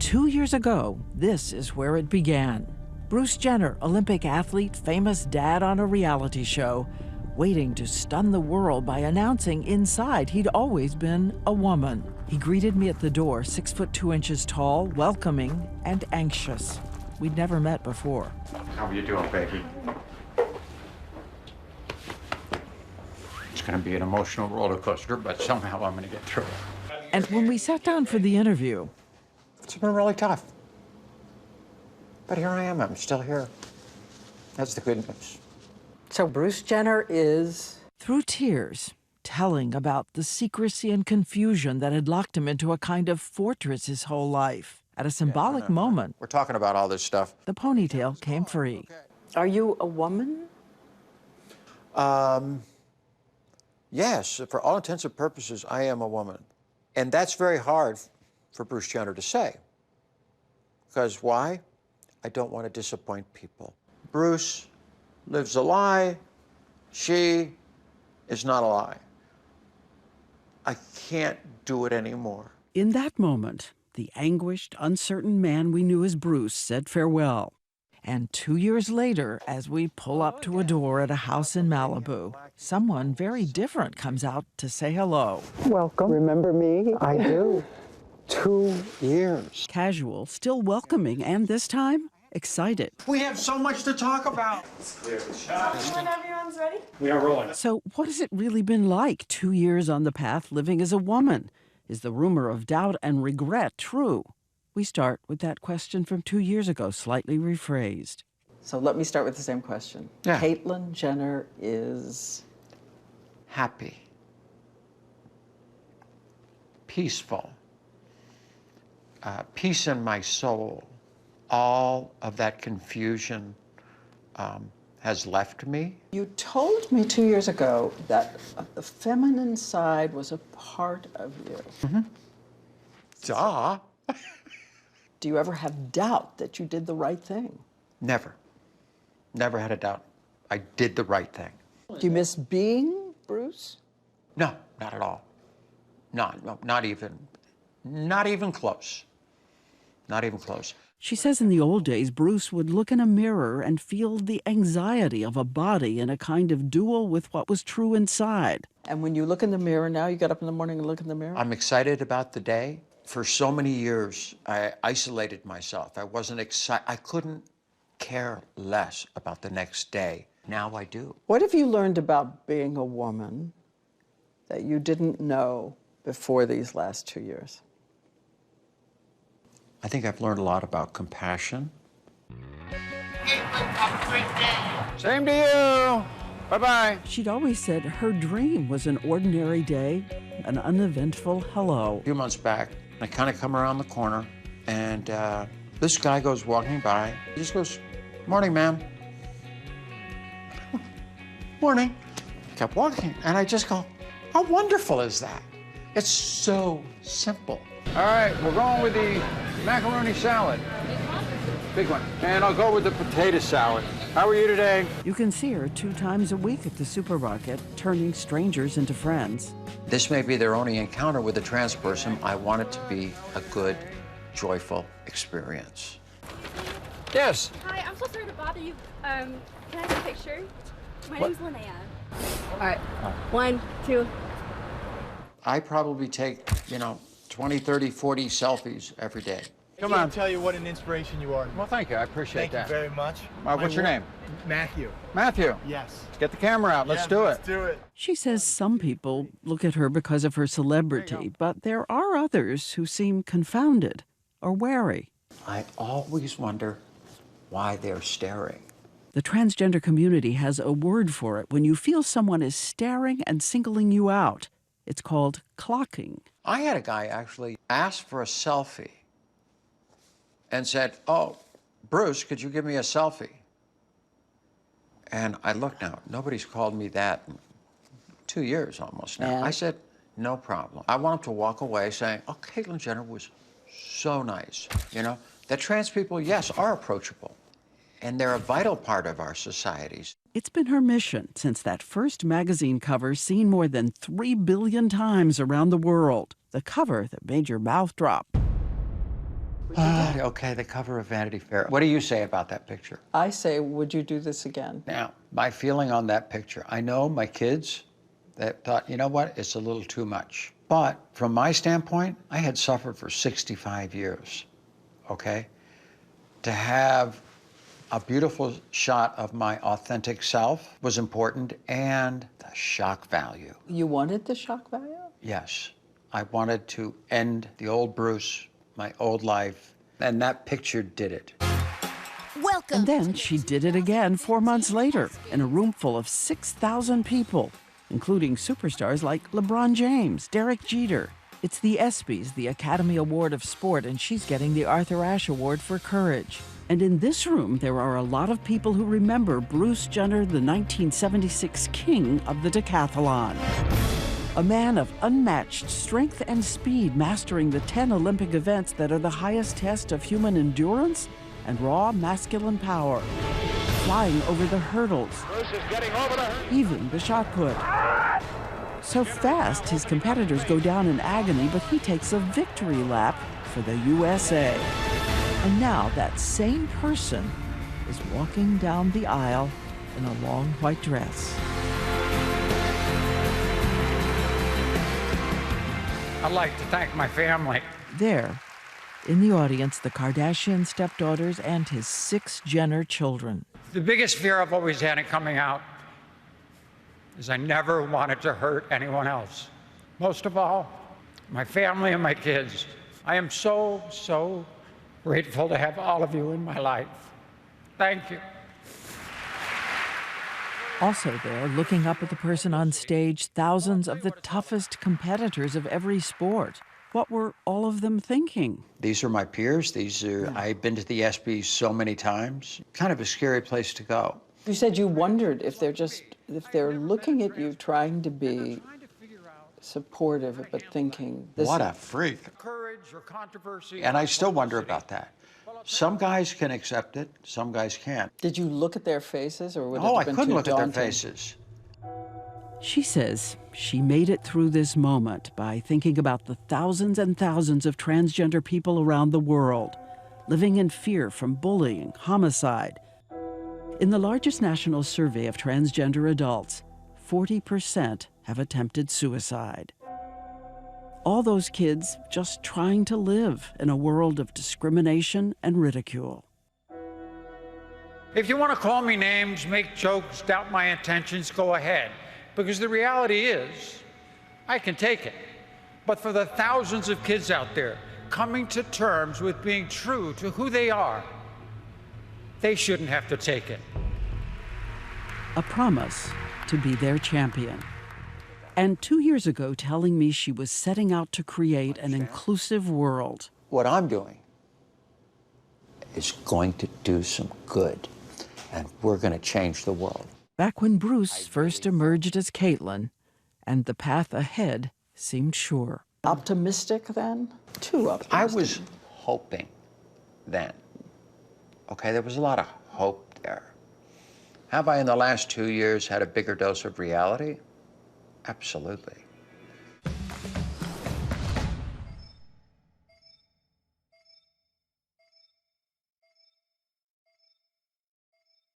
2 years ago, this is where it began. Bruce Jenner, Olympic athlete, famous dad on a reality show, waiting to stun the world by announcing inside he'd always been a woman. He greeted me at the door, 6 foot 2 inches tall, welcoming and anxious. We'd never met before. How are you doing, baby? It's gonna be an emotional roller coaster, but somehow I'm gonna get through it. And when we sat down for the interview, It's been really tough. But here I am, I'm still here. That's the good news. So Bruce Jenner is... through tears, telling about the secrecy and confusion that had locked him into a kind of fortress his whole life. At a symbolic moment, We're talking about all this stuff. the ponytail came free. Are you a woman? Yes, for all intents and purposes, I am a woman. And that's very hard for Bruce Jenner to say. Because why? I don't want to disappoint people. Bruce lives a lie. She is not a lie. I can't do it anymore. In that moment, the anguished, uncertain man we knew as Bruce said farewell. And 2 years later, as we pull up to a door at a house in Malibu, someone very different comes out to say hello. Welcome. Remember me? I do. 2 years. Casual, still welcoming, and this time, excited. We have so much to talk about. When everyone's ready. We are rolling. So what has it really been like 2 years on the path living as a woman? Is the rumor of doubt and regret true? We start with that question from 2 years ago, slightly rephrased. So let me start with the same question. Yeah. Caitlyn Jenner is... Happy. Peaceful. Peace in my soul. All of that confusion has left me. You told me 2 years ago that the feminine side was a part of you. Mm-hmm. Duh. Do you ever have doubt that you did the right thing? Never. Never had a doubt. I did the right thing. Do you miss being Bruce? No, not at all. Not even close. Not even close. She says in the old days, Bruce would look in a mirror and feel the anxiety of a body in a kind of duel with what was true inside. And when you look in the mirror now, you get up in the morning and look in the mirror? I'm excited about the day. For so many years, I isolated myself. I wasn't excited. I couldn't care less about the next day. Now I do. What have you learned about being a woman that you didn't know before these last 2 years? I think I've learned a lot about compassion. Have a great day. Same to you. Bye-bye. She'd always said her dream was an ordinary day, an uneventful hello. A few months back, I kind of come around the corner, and this guy goes walking by. He just goes, "Morning, ma'am." Morning. Kept walking, and I just go, how wonderful is that? It's so simple. All right, we're going with the macaroni salad. Big one. And I'll go with the potato salad. How are you today? You can see her 2 times a week at the supermarket, turning strangers into friends. This may be their only encounter with a trans person. I want it to be a good, joyful experience. Yes. Hi, I'm so sorry to bother you. Can I have a picture? My name's Linnea. All right. 1, 2. I probably take, 20, 30, 40 selfies every day. Come on. I tell you what an inspiration you are. Well, thank you. I appreciate Thank you very much. What's your name? Matthew. Matthew. Yes. Get the camera out. Let's do it. Let's do it. She says some people look at her because of her celebrity, but there are others who seem confounded or wary. I always wonder why they're staring. The transgender community has a word for it when you feel someone is staring and singling you out. It's called clocking. I had a guy actually ask for a selfie and said, "Oh, Bruce, could you give me a selfie?" And I looked now, nobody's called me that in 2 years almost now. And? I said, no problem. I want him to walk away saying, oh, Caitlyn Jenner was so nice. That trans people, yes, are approachable. And they're a vital part of our societies. It's been her mission since that first magazine cover seen more than 3 billion times around the world. The cover that made your mouth drop. Okay, the cover of Vanity Fair. What do you say about that picture? I say, would you do this again? Now, my feeling on that picture, I know my kids that thought, you know what, it's a little too much. But from my standpoint, I had suffered for 65 years, okay? To have a beautiful shot of my authentic self was important, and the shock value. You wanted the shock value? Yes, I wanted to end the old Bruce, my old life, and that picture did it. And then she did it again 4 months later in a room full of 6,000 people, including superstars like LeBron James, Derek Jeter. It's the ESPYs, the Academy Award of Sport, and she's getting the Arthur Ashe Award for Courage. And in this room, there are a lot of people who remember Bruce Jenner, the 1976 king of the decathlon. A man of unmatched strength and speed, mastering the 10 Olympic events that are the highest test of human endurance and raw masculine power. Flying over the hurdles, even the shot put. So fast, his competitors go down in agony, but he takes a victory lap for the USA. And now that same person is walking down the aisle in a long white dress. I'd like to thank my family. There, in the audience, the Kardashian stepdaughters and his 6 Jenner children. The biggest fear I've always had in coming out is I never wanted to hurt anyone else. Most of all, my family and my kids. I am so grateful to have all of you in my life. Thank you. Also there, looking up at the person on stage, thousands of the toughest competitors of every sport. What were all of them thinking? These are my peers. I've been to the ESPYs so many times. Kind of a scary place to go. You said you wondered if they're looking at you trying to be supportive, but thinking this. What a freak. Courage or controversy. And I still wonder about that. Some guys can accept it, some guys can't. Did you look at their faces, or would it Oh, I have been couldn't too look at their daunting? faces. She says she made it through this moment by thinking about the thousands and thousands of transgender people around the world, living in fear from bullying, homicide. In the largest national survey of transgender adults, 40% have attempted suicide. All those kids just trying to live in a world of discrimination and ridicule. If you want to call me names, make jokes, doubt my intentions, go ahead. Because the reality is, I can take it. But for the thousands of kids out there coming to terms with being true to who they are, they shouldn't have to take it. A promise to be their champion. And 2 years ago, telling me she was setting out to create an inclusive world. What I'm doing is going to do some good, and we're going to change the world. Back when Bruce first emerged as Caitlyn, and the path ahead seemed sure. Optimistic then? Too optimistic. I was hoping then. Okay, there was a lot of hope there. Have I, in the last 2 years, had a bigger dose of reality? Absolutely.